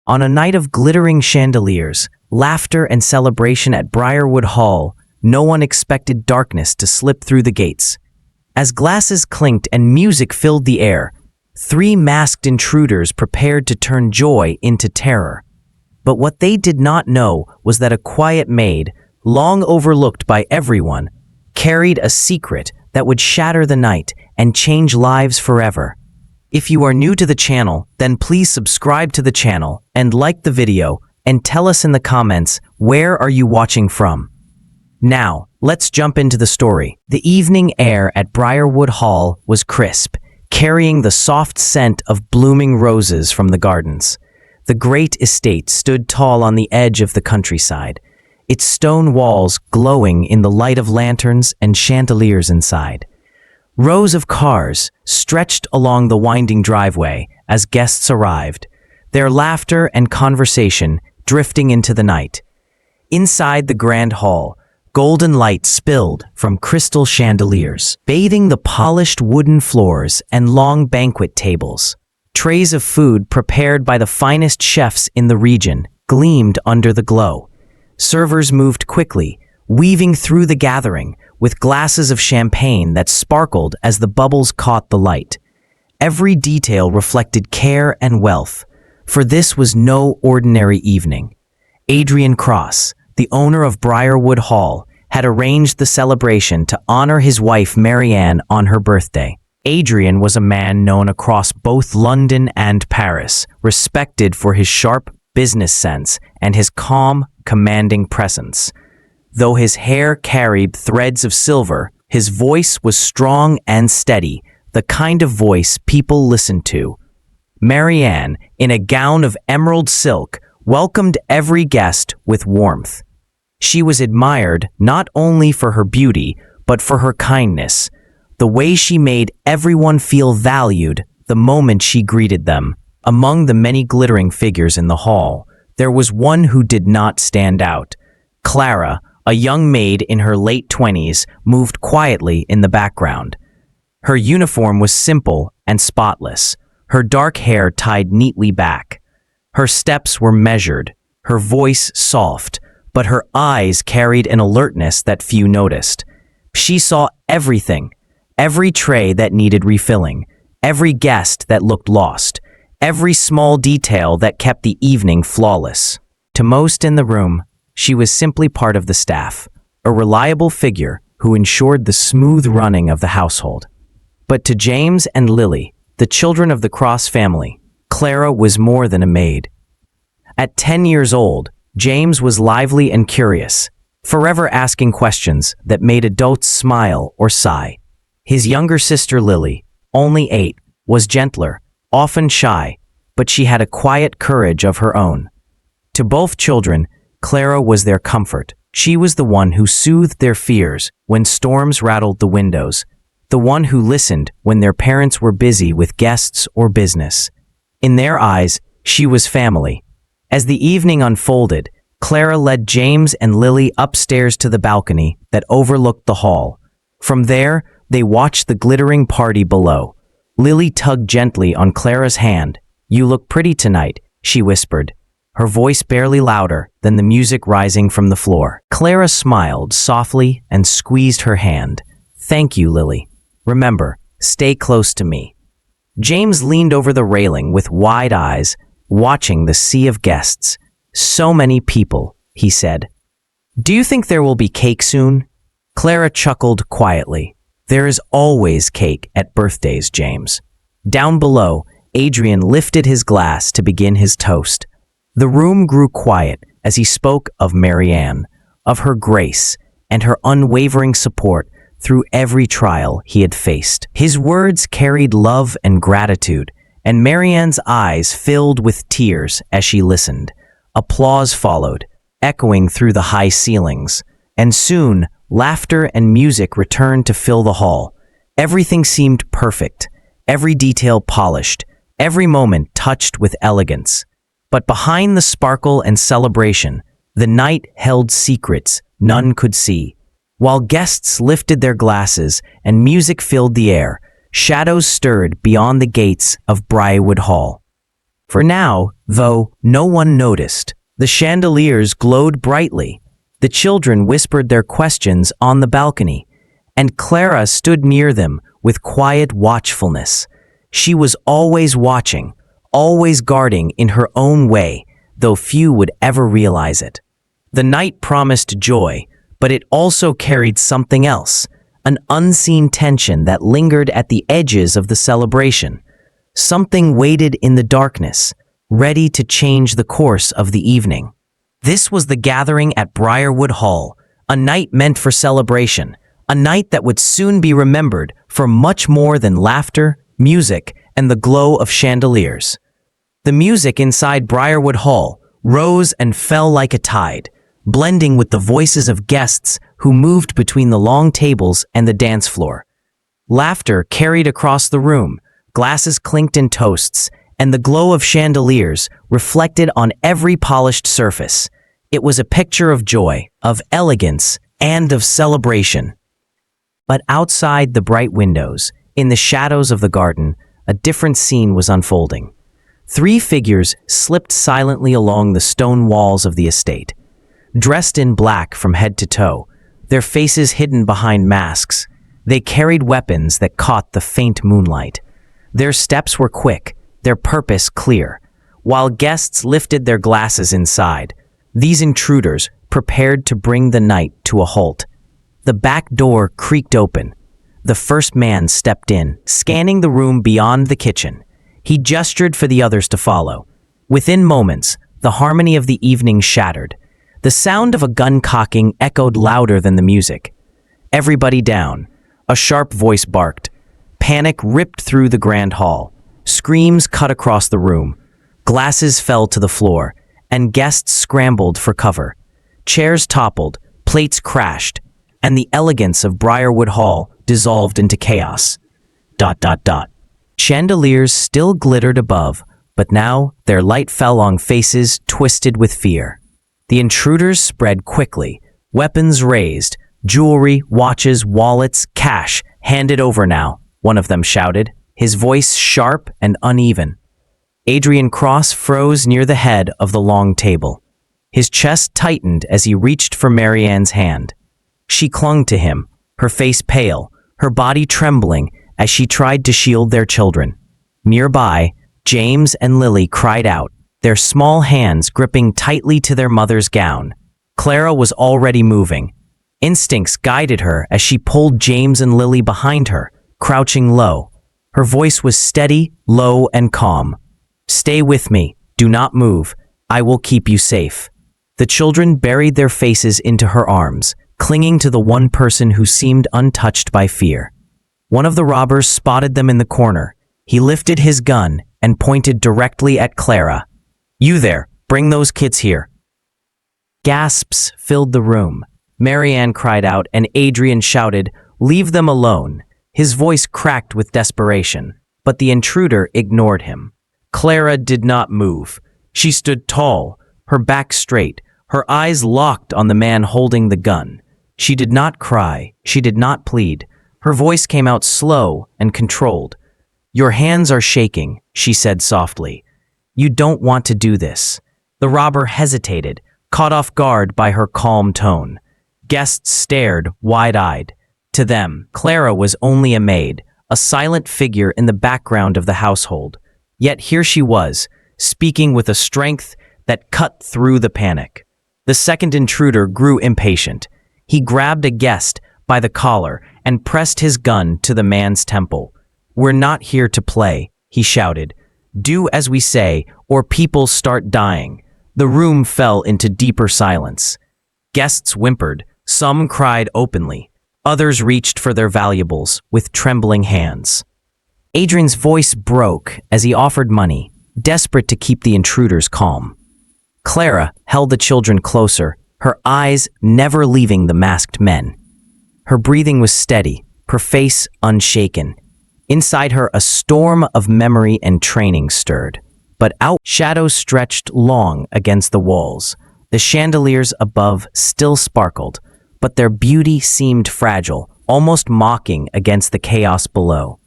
On a night of glittering chandeliers, laughter and celebration at Briarwood Hall, no one expected darkness to slip through the gates. As glasses clinked and music filled the air, three masked intruders prepared to turn joy into terror. But what they did not know was that a quiet maid, long overlooked by everyone, carried a secret that would shatter the night and change lives forever. If you are new to the channel, then please subscribe to the channel and like the video and tell us in the comments where are you watching from. Now, let's jump into the story. The evening air at Briarwood Hall was crisp, carrying the soft scent of blooming roses from the gardens. The great estate stood tall on the edge of the countryside, its stone walls glowing in the light of lanterns and chandeliers inside. Rows of cars stretched along the winding driveway as guests arrived, their laughter and conversation drifting into the night. Inside the grand hall, golden light spilled from crystal chandeliers, bathing the polished wooden floors and long banquet tables. Trays of food prepared by the finest chefs in the region gleamed under the glow. Servers moved quickly, weaving through the gathering with glasses of champagne that sparkled as the bubbles caught the light. Every detail reflected care and wealth, for this was no ordinary evening. Adrian Cross, the owner of Briarwood Hall, had arranged the celebration to honor his wife Marianne on her birthday. Adrian was a man known across both London and Paris, respected for his sharp business sense and his calm, commanding presence. Though his hair carried threads of silver, his voice was strong and steady, the kind of voice people listened to. Marianne, in a gown of emerald silk, welcomed every guest with warmth. She was admired not only for her beauty, but for her kindness, the way she made everyone feel valued the moment she greeted them. Among the many glittering figures in the hall, there was one who did not stand out. Clara, a young maid in her late 20s, moved quietly in the background. Her uniform was simple and spotless, her dark hair tied neatly back. Her steps were measured, her voice soft, but her eyes carried an alertness that few noticed. She saw everything, every tray that needed refilling, every guest that looked lost, every small detail that kept the evening flawless. To most in the room, she was simply part of the staff, a reliable figure who ensured the smooth running of the household. But to James and Lily, the children of the Cross family, Clara was more than a maid. At 10 years old, James was lively and curious, forever asking questions that made adults smile or sigh. His younger sister Lily, only 8, was gentler, often shy, but she had a quiet courage of her own. To both children, Clara was their comfort. She was the one who soothed their fears when storms rattled the windows, the one who listened when their parents were busy with guests or business. In their eyes, she was family. As the evening unfolded, Clara led James and Lily upstairs to the balcony that overlooked the hall. From there, they watched the glittering party below. Lily tugged gently on Clara's hand. "You look pretty tonight," she whispered, her voice barely louder than the music rising from the floor. Clara smiled softly and squeezed her hand. "Thank you, Lily. Remember, stay close to me." James leaned over the railing with wide eyes, watching the sea of guests. "So many people," he said. "Do you think there will be cake soon?" Clara chuckled quietly. "There is always cake at birthdays, James." Down below, Adrian lifted his glass to begin his toast. The room grew quiet as he spoke of Marianne, of her grace, and her unwavering support through every trial he had faced. His words carried love and gratitude, and Marianne's eyes filled with tears as she listened. Applause followed, echoing through the high ceilings, and soon laughter and music returned to fill the hall. Everything seemed perfect, every detail polished, every moment touched with elegance. But behind the sparkle and celebration, the night held secrets none could see. While guests lifted their glasses and music filled the air, shadows stirred beyond the gates of Briarwood Hall. For now, though no one noticed, the chandeliers glowed brightly. The children whispered their questions on the balcony, and Clara stood near them with quiet watchfulness. She was always watching, always guarding in her own way, though few would ever realize it. The night promised joy, but it also carried something else, an unseen tension that lingered at the edges of the celebration. Something waited in the darkness, ready to change the course of the evening. This was the gathering at Briarwood Hall, a night meant for celebration, a night that would soon be remembered for much more than laughter, music, and the glow of chandeliers. The music inside Briarwood Hall rose and fell like a tide, blending with the voices of guests who moved between the long tables and the dance floor. Laughter carried across the room, glasses clinked in toasts, and the glow of chandeliers reflected on every polished surface. It was a picture of joy, of elegance, and of celebration. But outside the bright windows, in the shadows of the garden, a different scene was unfolding. 3 figures slipped silently along the stone walls of the estate. Dressed in black from head to toe, their faces hidden behind masks, they carried weapons that caught the faint moonlight. Their steps were quick, their purpose clear. While guests lifted their glasses inside, these intruders prepared to bring the night to a halt. The back door creaked open. The first man stepped in, scanning the room beyond the kitchen. He gestured for the others to follow. Within moments, the harmony of the evening shattered. The sound of a gun cocking echoed louder than the music. "Everybody down," a sharp voice barked. Panic ripped through the grand hall. Screams cut across the room. Glasses fell to the floor, and guests scrambled for cover. Chairs toppled, plates crashed, and the elegance of Briarwood Hall dissolved into chaos. ... Chandeliers still glittered above, but now their light fell on faces twisted with fear. The intruders spread quickly, weapons raised, jewelry, watches, wallets, cash, handed over now, one of them shouted, his voice sharp and uneven. Adrian Cross froze near the head of the long table. His chest tightened as he reached for Marianne's hand. She clung to him, her face pale, her body trembling as she tried to shield their children. Nearby, James and Lily cried out, their small hands gripping tightly to their mother's gown. Clara was already moving. Instincts guided her as she pulled James and Lily behind her, crouching low. Her voice was steady, low, and calm. "Stay with me. Do not move. I will keep you safe." The children buried their faces into her arms, clinging to the one person who seemed untouched by fear. One of the robbers spotted them in the corner. He lifted his gun and pointed directly at Clara. "You there, bring those kids here." Gasps filled the room. Marianne cried out and Adrian shouted, "Leave them alone." His voice cracked with desperation, but the intruder ignored him. Clara did not move. She stood tall, her back straight, her eyes locked on the man holding the gun. She did not cry, she did not plead. Her voice came out slow and controlled. "Your hands are shaking," she said softly. "You don't want to do this." The robber hesitated, caught off guard by her calm tone. Guests stared, wide-eyed. To them, Clara was only a maid, a silent figure in the background of the household. Yet here she was, speaking with a strength that cut through the panic. The second intruder grew impatient. He grabbed a guest by the collar and pressed his gun to the man's temple. "We're not here to play," he shouted. "Do as we say, or people start dying." The room fell into deeper silence. Guests whimpered, some cried openly. Others reached for their valuables with trembling hands. Adrian's voice broke as he offered money, desperate to keep the intruders calm. Clara held the children closer, her eyes never leaving the masked men. Her breathing was steady, her face unshaken. Inside her, a storm of memory and training stirred. But out, shadows stretched long against the walls. The chandeliers above still sparkled, but their beauty seemed fragile, almost mocking against the chaos below.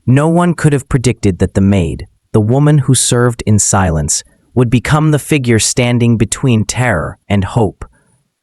No one could have predicted that the maid, the woman who served in silence, would become the figure standing between terror and hope.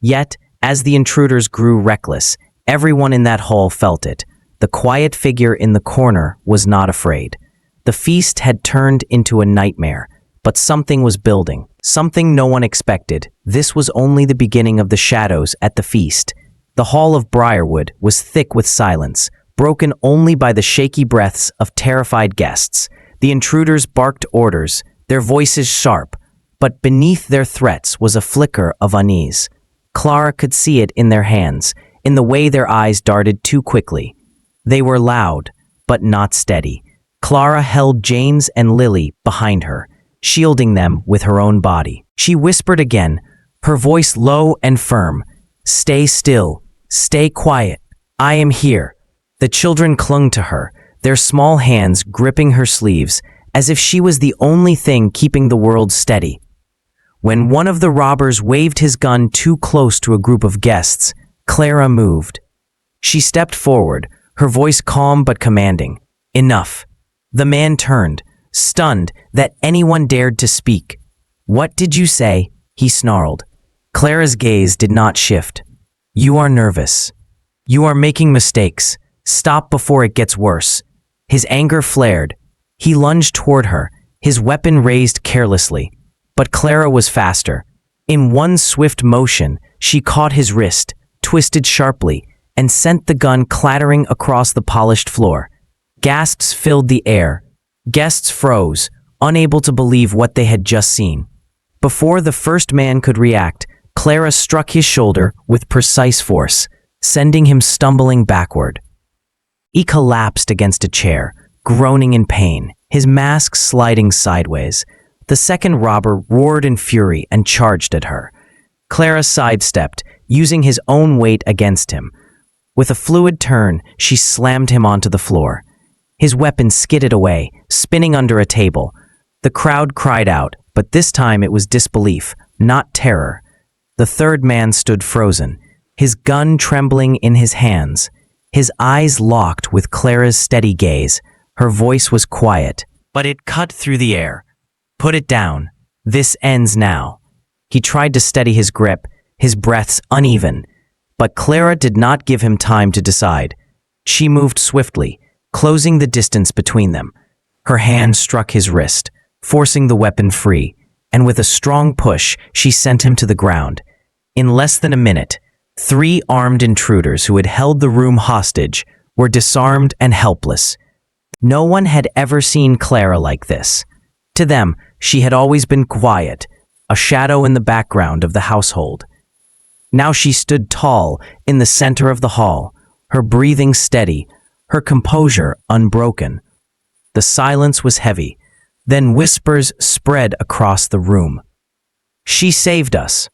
Yet, as the intruders grew reckless, everyone in that hall felt it. The quiet figure in the corner was not afraid. The feast had turned into a nightmare, but something was building, something no one expected. This was only the beginning of the shadows at the feast. The hall of Briarwood was thick with silence, broken only by the shaky breaths of terrified guests. The intruders barked orders, their voices sharp, but beneath their threats was a flicker of unease. Clara could see it in their hands, in the way their eyes darted too quickly. They were loud, but not steady. Clara held James and Lily behind her, shielding them with her own body. She whispered again, her voice low and firm, "Stay still, stay quiet, I am here." The children clung to her, their small hands gripping her sleeves, as if she was the only thing keeping the world steady. When one of the robbers waved his gun too close to a group of guests, Clara moved. She stepped forward, her voice calm but commanding. "Enough." The man turned, stunned that anyone dared to speak. "What did you say?" he snarled. Clara's gaze did not shift. "You are nervous. You are making mistakes. Stop before it gets worse." His anger flared. He lunged toward her, his weapon raised carelessly. But Clara was faster. In one swift motion, she caught his wrist, twisted sharply, and sent the gun clattering across the polished floor. Gasps filled the air. Guests froze, unable to believe what they had just seen. Before the first man could react, Clara struck his shoulder with precise force, sending him stumbling backward. He collapsed against a chair, groaning in pain, his mask sliding sideways. The second robber roared in fury and charged at her. Clara sidestepped, using his own weight against him. With a fluid turn, she slammed him onto the floor. His weapon skidded away, spinning under a table. The crowd cried out, but this time it was disbelief, not terror. The third man stood frozen, his gun trembling in his hands. His eyes locked with Clara's steady gaze. Her voice was quiet, but it cut through the air. "Put it down. This ends now." He tried to steady his grip, his breaths uneven. But Clara did not give him time to decide. She moved swiftly, closing the distance between them. Her hand struck his wrist, forcing the weapon free, and with a strong push, she sent him to the ground. In less than a minute, 3 armed intruders who had held the room hostage were disarmed and helpless. No one had ever seen Clara like this. To them, she had always been quiet, a shadow in the background of the household. Now she stood tall in the center of the hall, her breathing steady, her composure unbroken. The silence was heavy, then whispers spread across the room. "She saved us.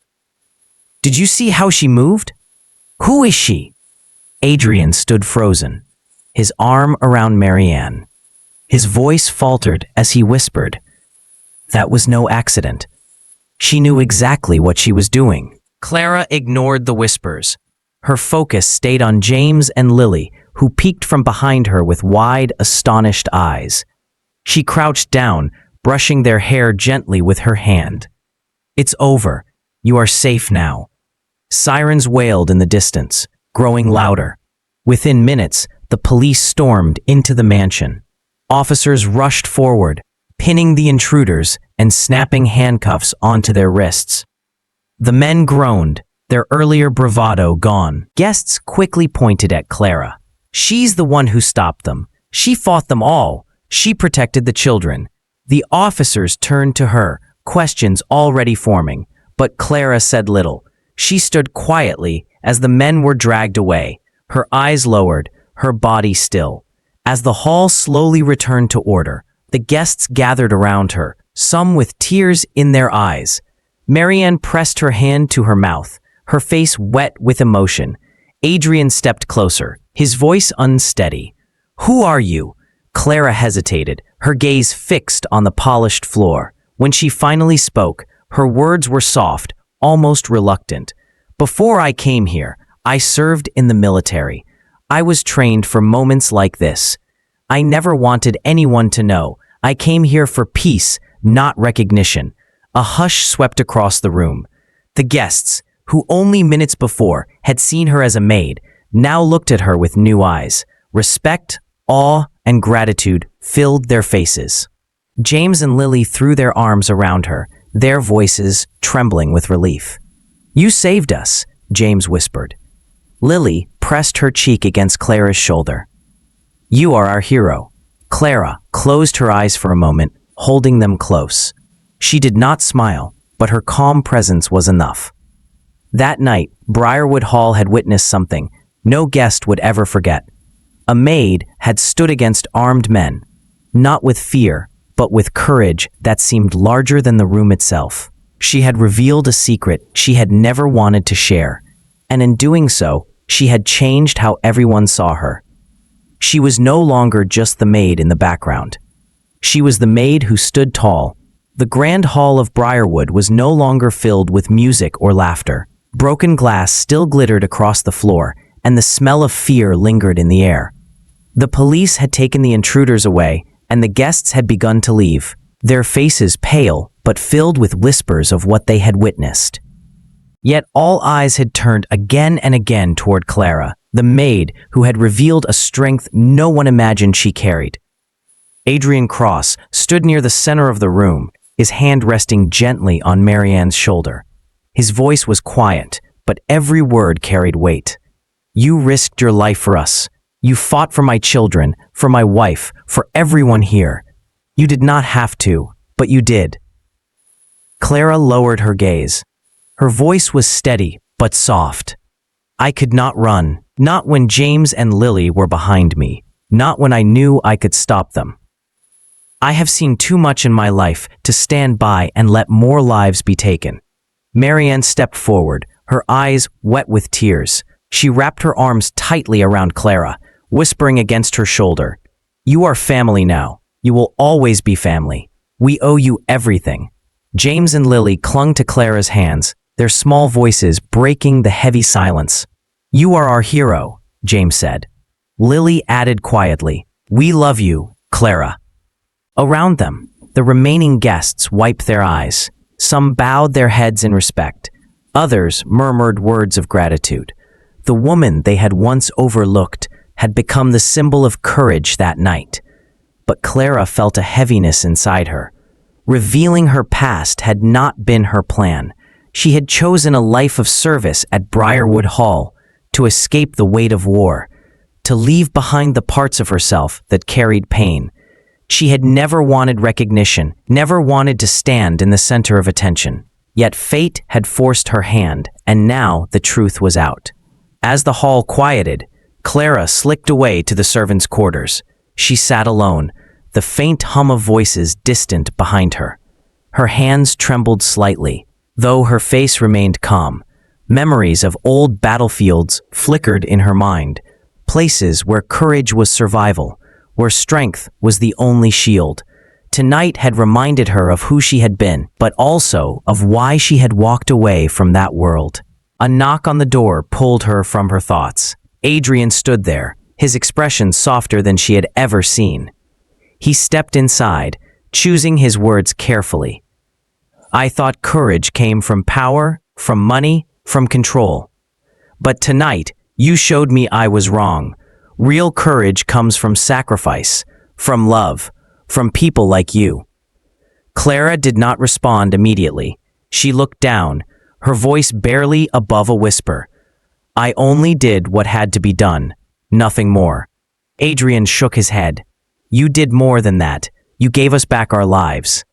Did you see how she moved? Who is she?" Adrian stood frozen, his arm around Marianne. His voice faltered as he whispered, "That was no accident. She knew exactly what she was doing." Clara ignored the whispers. Her focus stayed on James and Lily, who peeked from behind her with wide, astonished eyes. She crouched down, brushing their hair gently with her hand. "It's over. You are safe now." Sirens wailed in the distance, growing louder. Within minutes, the police stormed into the mansion. Officers rushed forward, pinning the intruders and snapping handcuffs onto their wrists. The men groaned, their earlier bravado gone. Guests quickly pointed at Clara. "She's the one who stopped them. She fought them all. She protected the children." The officers turned to her, questions already forming, but Clara said little. She stood quietly as the men were dragged away, her eyes lowered, her body still. As the hall slowly returned to order, the guests gathered around her, some with tears in their eyes. Marianne pressed her hand to her mouth, her face wet with emotion. Adrian stepped closer, his voice unsteady. "Who are you?" Clara hesitated, her gaze fixed on the polished floor. When she finally spoke, her words were soft, almost reluctant. "Before I came here, I served in the military. I was trained for moments like this. I never wanted anyone to know. I came here for peace, not recognition." A hush swept across the room. The guests, who only minutes before had seen her as a maid, now looked at her with new eyes. Respect, awe, and gratitude filled their faces. James and Lily threw their arms around her, their voices trembling with relief. "You saved us," James whispered. Lily pressed her cheek against Clara's shoulder. "You are our hero." Clara closed her eyes for a moment, holding them close. She did not smile, but her calm presence was enough. That night, Briarwood Hall had witnessed something no guest would ever forget. A maid had stood against armed men, not with fear, but with courage that seemed larger than the room itself. She had revealed a secret she had never wanted to share, and in doing so, she had changed how everyone saw her. She was no longer just the maid in the background. She was the maid who stood tall. The grand hall of Briarwood was no longer filled with music or laughter. Broken glass still glittered across the floor, and the smell of fear lingered in the air. The police had taken the intruders away, and the guests had begun to leave, their faces pale but filled with whispers of what they had witnessed. Yet all eyes had turned again and again toward Clara, the maid who had revealed a strength no one imagined she carried. Adrian Cross stood near the center of the room, his hand resting gently on Marianne's shoulder. His voice was quiet, but every word carried weight. "You risked your life for us. You fought for my children, for my wife, for everyone here. You did not have to, but you did." Clara lowered her gaze. Her voice was steady, but soft. "I could not run, not when James and Lily were behind me, not when I knew I could stop them. I have seen too much in my life to stand by and let more lives be taken." Marianne stepped forward, her eyes wet with tears. She wrapped her arms tightly around Clara, whispering against her shoulder, "You are family now. You will always be family. We owe you everything." James and Lily clung to Clara's hands, their small voices breaking the heavy silence. "You are our hero," James said. Lily added quietly, "We love you, Clara." Around them, the remaining guests wiped their eyes. Some bowed their heads in respect. Others murmured words of gratitude. The woman they had once overlooked had become the symbol of courage that night. But Clara felt a heaviness inside her. Revealing her past had not been her plan. She had chosen a life of service at Briarwood Hall, to escape the weight of war, to leave behind the parts of herself that carried pain. She had never wanted recognition, never wanted to stand in the center of attention. Yet fate had forced her hand, and now the truth was out. As the hall quieted, Clara slipped away to the servants' quarters. She sat alone, the faint hum of voices distant behind her. Her hands trembled slightly, though her face remained calm. Memories of old battlefields flickered in her mind, places where courage was survival, where strength was the only shield. Tonight had reminded her of who she had been, but also of why she had walked away from that world. A knock on the door pulled her from her thoughts. Adrian stood there, his expression softer than she had ever seen. He stepped inside, choosing his words carefully. "I thought courage came from power, from money, from control. But tonight, you showed me I was wrong. Real courage comes from sacrifice, from love, from people like you." Clara did not respond immediately. She looked down, her voice barely above a whisper. "I only did what had to be done, nothing more." Adrian shook his head. "You did more than that. You gave us back our lives."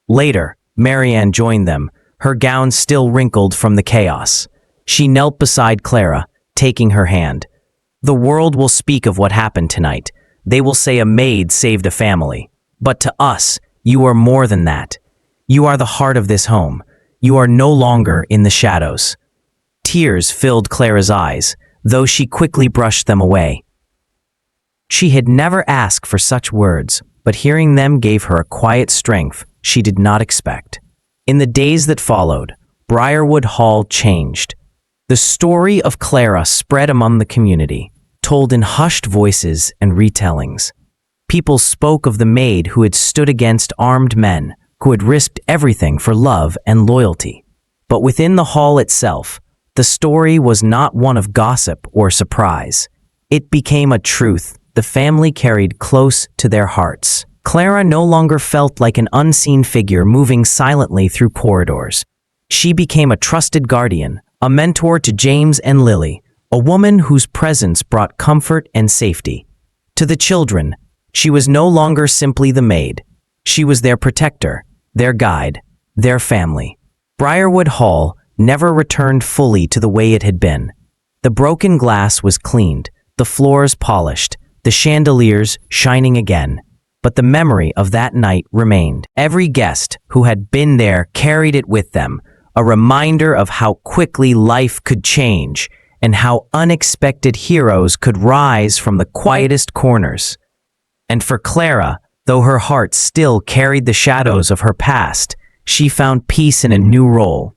Later, Marianne joined them, her gown still wrinkled from the chaos. She knelt beside Clara, taking her hand. "The world will speak of what happened tonight. They will say a maid saved a family. But to us, you are more than that. You are the heart of this home. You are no longer in the shadows." Tears filled Clara's eyes, though she quickly brushed them away. She had never asked for such words, but hearing them gave her a quiet strength she did not expect. In the days that followed, Briarwood Hall changed. The story of Clara spread among the community, told in hushed voices and retellings. People spoke of the maid who had stood against armed men, who had risked everything for love and loyalty. But within the hall itself, the story was not one of gossip or surprise. It became a truth the family carried close to their hearts. Clara no longer felt like an unseen figure moving silently through corridors. She became a trusted guardian, a mentor to James and Lily, a woman whose presence brought comfort and safety. To the children, she was no longer simply the maid. She was their protector, their guide, their family. Briarwood Hall never returned fully to the way it had been. The broken glass was cleaned, the floors polished, the chandeliers shining again. But the memory of that night remained. Every guest who had been there carried it with them, a reminder of how quickly life could change and how unexpected heroes could rise from the quietest corners. And for Clara, though her heart still carried the shadows of her past, she found peace in a new role.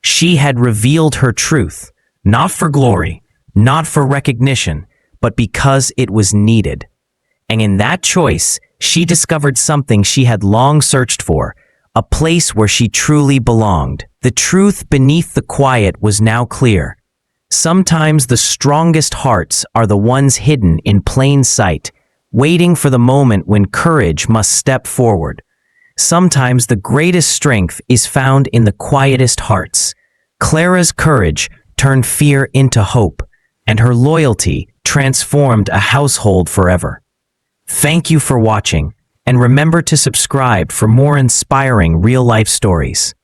She had revealed her truth, not for glory, not for recognition, but because it was needed. And in that choice, she discovered something she had long searched for, a place where she truly belonged. The truth beneath the quiet was now clear. Sometimes the strongest hearts are the ones hidden in plain sight, waiting for the moment when courage must step forward. Sometimes the greatest strength is found in the quietest hearts. Clara's courage turned fear into hope, and her loyalty transformed a household forever. Thank you for watching, and remember to subscribe for more inspiring real-life stories.